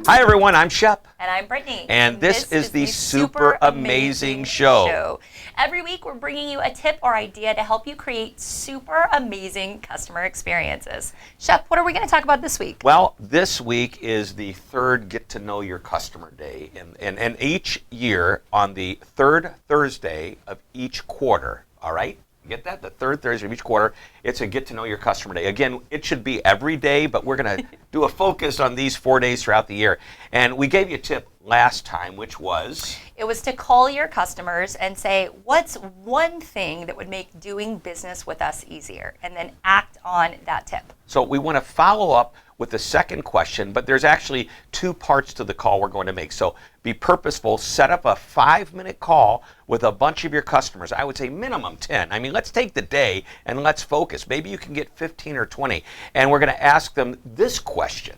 Hi everyone, I'm Shep. And I'm Brittany. And this is the Super Amazing Show. Every week we're bringing you a tip or idea to help you create super amazing customer experiences. Shep, what are we going to talk about this week? Well, this week is the third Get to Know Your Customer Day. And each year on the third Thursday of each quarter, all right? Get that? The third Thursday of each quarter, it's a Get to Know Your Customer Day. Again, it should be every day, but we're going to do a focus on these 4 days throughout the year. And we gave you a tip last time, which was? It was to call your customers and say, what's one thing that would make doing business with us easier? And then act on that tip. So we want to follow up with the second question, but there's actually two parts to the call we're going to make. So be purposeful, set up a 5-minute call with a bunch of your customers. I would say minimum 10. I mean, let's take the day and let's focus. Maybe you can get 15 or 20. And we're going to ask them this question.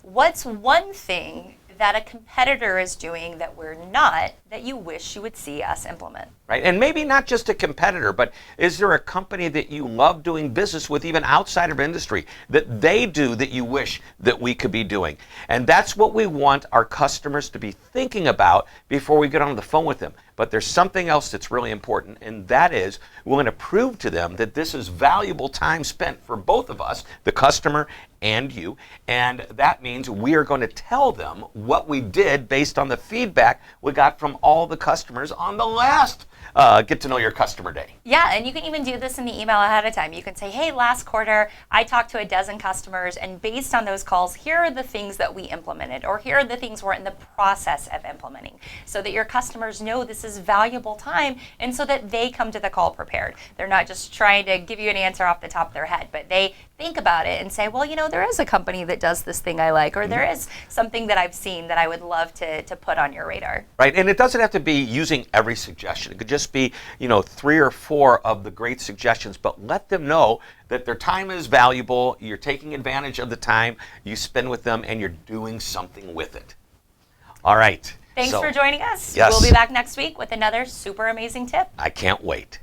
What's one thing that a competitor is doing that we're not, that you wish you would see us implement? Right, and maybe not just a competitor, but is there a company that you love doing business with, even outside of industry, that they do that you wish that we could be doing? And that's what we want our customers to be thinking about before we get on the phone with them. But there's something else that's really important, and that is we want to prove to them that this is valuable time spent for both of us, the customer and you, and that means we are going to tell them what we did based on the feedback we got from all the customers on the last Get to Know Your Customer Day. Yeah, and you can even do this in the email ahead of time. You can say, hey, last quarter I talked to a dozen customers, and based on those calls, here are the things that we implemented, or here are the things we're in the process of implementing, so that your customers know this is valuable time, and so that they come to the call prepared. They're not just trying to give you an answer off the top of their head, but they think about it and say, well, you know, there is a company that does this thing I like, or there is something that I've seen that I would love to put on your radar. Right, and it doesn't have to be using every suggestion. It could just be, 3 or 4 of the great suggestions, but let them know that their time is valuable, you're taking advantage of the time you spend with them, and you're doing something with it. All right. Thanks for joining us. Yes. We'll be back next week with another super amazing tip. I can't wait.